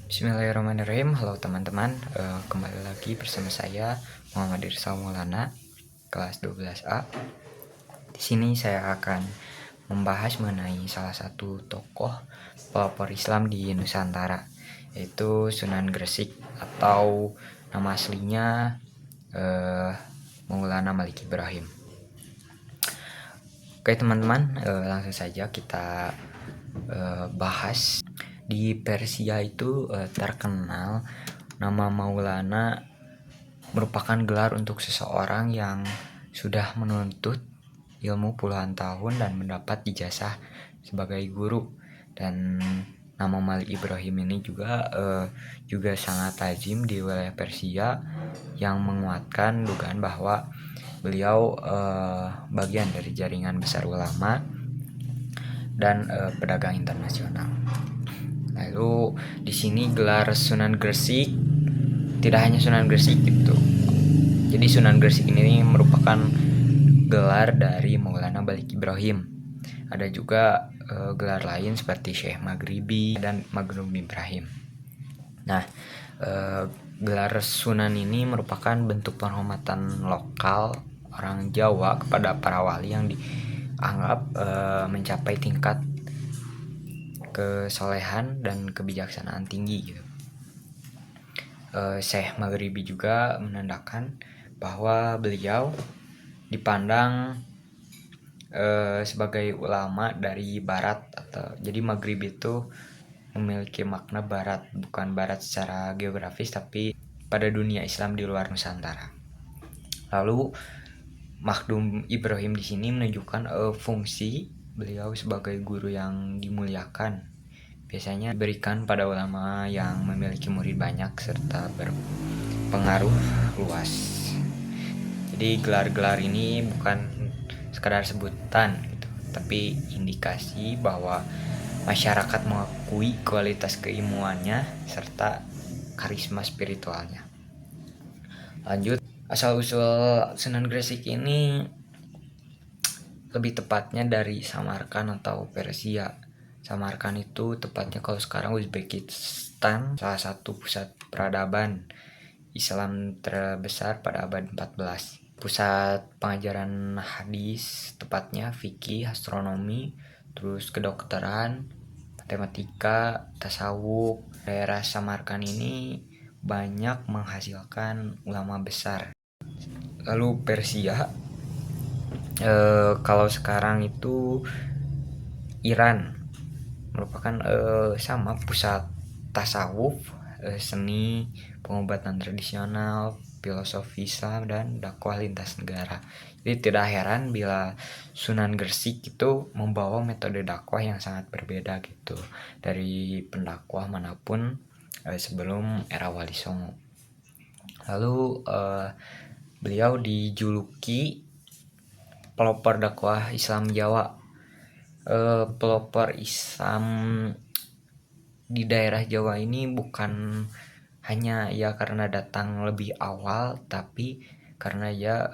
Bismillahirrahmanirrahim. Halo teman-teman, kembali lagi bersama saya Muhammad Irsal Maulana, kelas 12A. Di sini saya akan membahas mengenai salah satu tokoh pelopor Islam di Nusantara, yaitu Sunan Gresik atau nama aslinya Maulana Malik Ibrahim. Oke teman-teman, langsung saja kita bahas. Di Persia itu terkenal nama Maulana merupakan gelar untuk seseorang yang sudah menuntut ilmu puluhan tahun dan mendapat ijazah sebagai guru. Dan nama Malik Ibrahim ini juga sangat lazim di wilayah Persia, yang menguatkan dugaan bahwa beliau bagian dari jaringan besar ulama dan pedagang internasional. Lalu di sini gelar Sunan Gresik tidak hanya Sunan Gresik gitu. Jadi Sunan Gresik ini merupakan gelar dari Maulana Malik Ibrahim. Ada juga gelar lain seperti Syekh Maghribi dan Maghrub Ibrahim. Nah, gelar Sunan ini merupakan bentuk penghormatan lokal orang Jawa kepada para wali yang dianggap mencapai tingkat kesolehan dan kebijaksanaan tinggi gitu. Syekh Maghribi juga menandakan bahwa beliau dipandang sebagai ulama dari barat, atau jadi Maghrib itu memiliki makna barat, bukan barat secara geografis tapi pada dunia Islam di luar Nusantara. Lalu Maghrub Ibrahim di sini menunjukkan fungsi beliau sebagai guru yang dimuliakan, biasanya diberikan pada ulama yang memiliki murid banyak serta berpengaruh luas. Jadi gelar-gelar ini bukan sekadar sebutan gitu, tapi indikasi bahwa masyarakat mengakui kualitas keilmuannya serta karisma spiritualnya. Lanjut, asal-usul Sunan Gresik ini lebih tepatnya dari Samarkand atau Persia. Samarkand itu tepatnya kalau sekarang Uzbekistan, salah satu pusat peradaban Islam terbesar pada abad 14. Pusat pengajaran hadis, tepatnya fikih, astronomi, terus kedokteran, matematika, tasawuf. Daerah Samarkand ini banyak menghasilkan ulama besar. Lalu Persia, kalau sekarang itu Iran merupakan sama pusat tasawuf, seni, pengobatan tradisional, filosofi Islam, dan dakwah lintas negara. Jadi tidak heran bila Sunan Gresik itu membawa metode dakwah yang sangat berbeda gitu dari pendakwah manapun sebelum era Wali Songo. Lalu beliau dijuluki pelopor dakwah Islam Jawa. Pelopor Islam di daerah Jawa ini bukan hanya ya karena datang lebih awal, tapi karena ya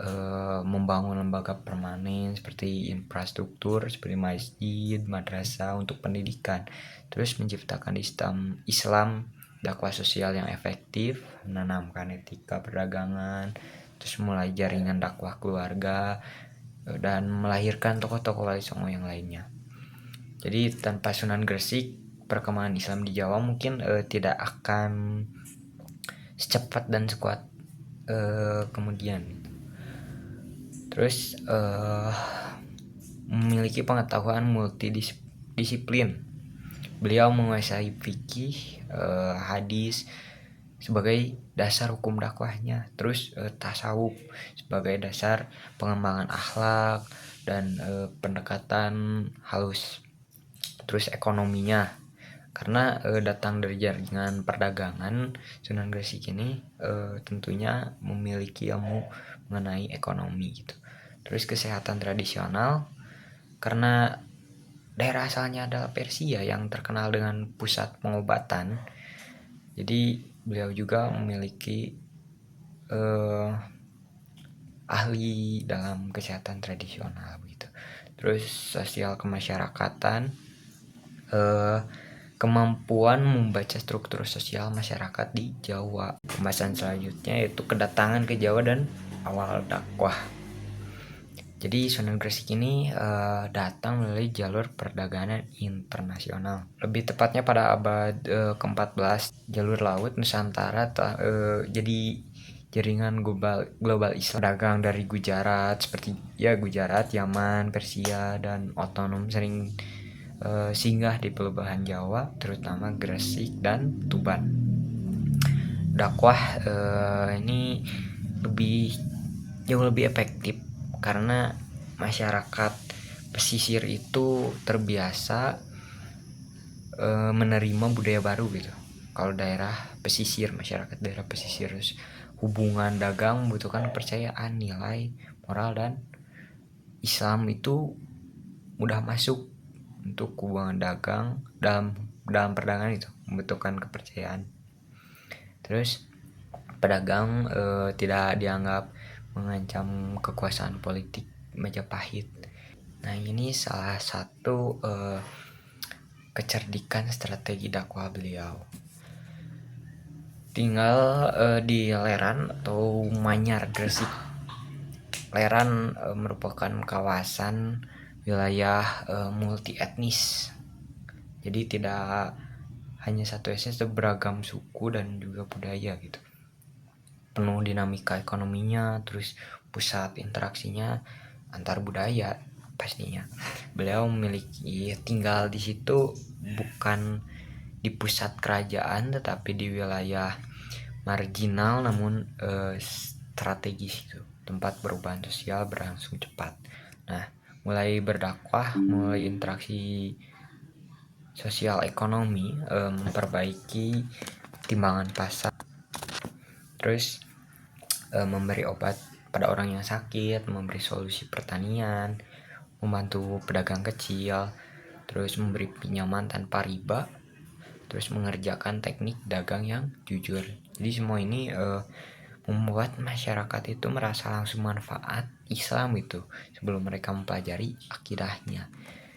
membangun lembaga permanen seperti infrastruktur seperti masjid, madrasah untuk pendidikan, terus menciptakan Islam dakwah sosial yang efektif, menanamkan etika perdagangan, terus mulai jaringan dakwah keluarga, dan melahirkan tokoh-tokoh Wali Songo yang lainnya. Jadi tanpa Sunan Gresik, perkembangan Islam di Jawa mungkin tidak akan secepat dan sekuat kemudian. Terus memiliki pengetahuan multidisiplin. Beliau menguasai fikih, hadis sebagai dasar hukum dakwahnya, terus tasawuf sebagai dasar pengembangan akhlak dan pendekatan halus. Terus ekonominya, karena datang dari jaringan perdagangan, Sunan Gresik ini tentunya memiliki ilmu mengenai ekonomi gitu. Terus kesehatan tradisional, karena daerah asalnya adalah Persia yang terkenal dengan pusat pengobatan, jadi beliau juga memiliki ahli dalam kesehatan tradisional gitu. Terus sosial kemasyarakatan, kemampuan membaca struktur sosial masyarakat di Jawa. Pembahasan selanjutnya yaitu kedatangan ke Jawa dan awal dakwah. Jadi Sunan Gresik ini datang melalui jalur perdagangan internasional. Lebih tepatnya pada abad ke-14, jalur laut Nusantara jadi jaringan global Islam. Pedagang dari Gujarat seperti Gujarat, Yaman, Persia, dan otonom sering singgah di perubahan Jawa, terutama Gresik dan Tuban. Dakwah ini jauh lebih efektif karena masyarakat pesisir itu terbiasa menerima budaya baru gitu. Kalau masyarakat daerah pesisir, hubungan dagang membutuhkan kepercayaan, nilai moral, dan Islam itu mudah masuk untuk hubungan dagang. Dalam perdagangan itu membutuhkan kepercayaan. Terus pedagang tidak dianggap mengancam kekuasaan politik Majapahit. Nah, ini salah satu kecerdikan strategi dakwah beliau. Tinggal di Leran atau Manyar Gresik. Leran merupakan kawasan wilayah multi etnis. Jadi tidak hanya satu etnis, beragam suku dan juga budaya gitu. Penuh dinamika ekonominya, terus pusat interaksinya antar budaya pastinya. Beliau tinggal di situ bukan di pusat kerajaan tetapi di wilayah marginal namun strategis itu. Tempat perubahan sosial berlangsung cepat. Nah, mulai berdakwah, mulai interaksi sosial ekonomi, memperbaiki timbangan pasar, terus memberi obat pada orang yang sakit, memberi solusi pertanian, membantu pedagang kecil, terus memberi pinjaman tanpa riba, terus mengerjakan teknik dagang yang jujur. Jadi semua ini membuat masyarakat itu merasa langsung manfaat Islam itu sebelum mereka mempelajari akidahnya.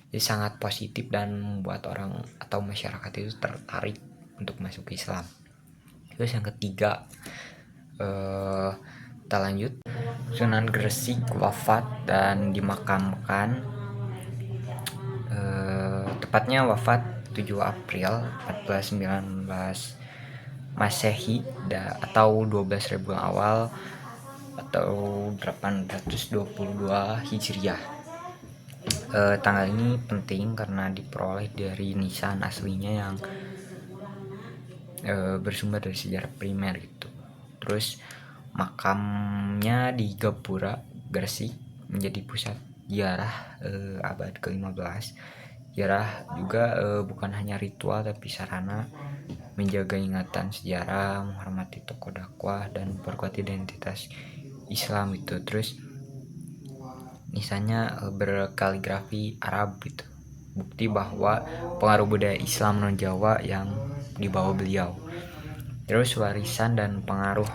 Jadi sangat positif dan membuat orang atau masyarakat itu tertarik untuk masuk ke Islam. Terus yang ketiga, kita lanjut. Sunan Gresik wafat dan dimakamkan tepatnya wafat 7 April 1419 Masehi atau 12.000 awal atau 822 Hijriah. Tanggal ini penting karena diperoleh dari nisan aslinya yang bersumber dari sejarah primer gitu. Terus makamnya di Gapura Gresik menjadi pusat ziarah abad ke-15. Ziarah juga bukan hanya ritual tapi sarana menjaga ingatan sejarah, menghormati tokoh dakwah, dan memperkuat identitas Islam itu. Terus nisannya berkaligrafi Arab gitu, bukti bahwa pengaruh budaya Islam non Jawa yang dibawa beliau. Terus warisan dan pengaruh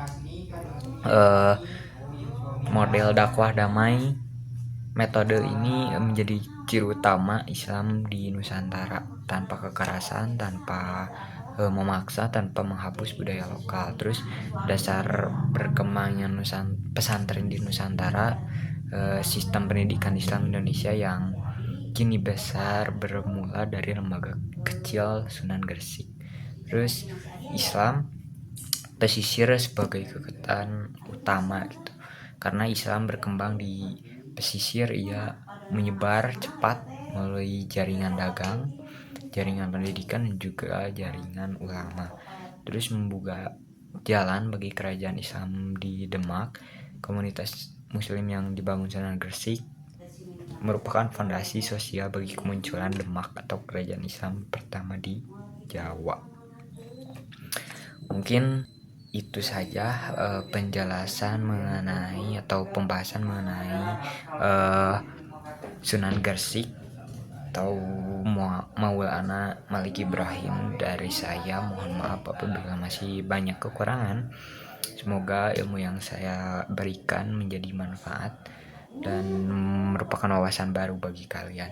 model dakwah damai, metode ini menjadi ciri utama Islam di Nusantara, tanpa kekerasan, tanpa memaksa, tanpa menghapus budaya lokal. Terus dasar berkembangnya pesantren di Nusantara, sistem pendidikan Islam Indonesia yang kini besar bermula dari lembaga kecil Sunan Gresik. Terus Islam pesisir sebagai kekuatan utama gitu. Karena Islam berkembang di pesisir, ia menyebar cepat melalui jaringan dagang, jaringan pendidikan, dan juga jaringan ulama. Terus membuka jalan bagi kerajaan Islam di Demak. Komunitas Muslim yang dibangun Sunan Gresik merupakan fondasi sosial bagi kemunculan Demak atau kerajaan Islam pertama di Jawa. Mungkin itu saja penjelasan mengenai atau pembahasan mengenai Sunan Gresik atau Maulana Malik Ibrahim dari saya. Mohon maaf apabila masih banyak kekurangan. Semoga ilmu yang saya berikan menjadi manfaat dan merupakan wawasan baru bagi kalian.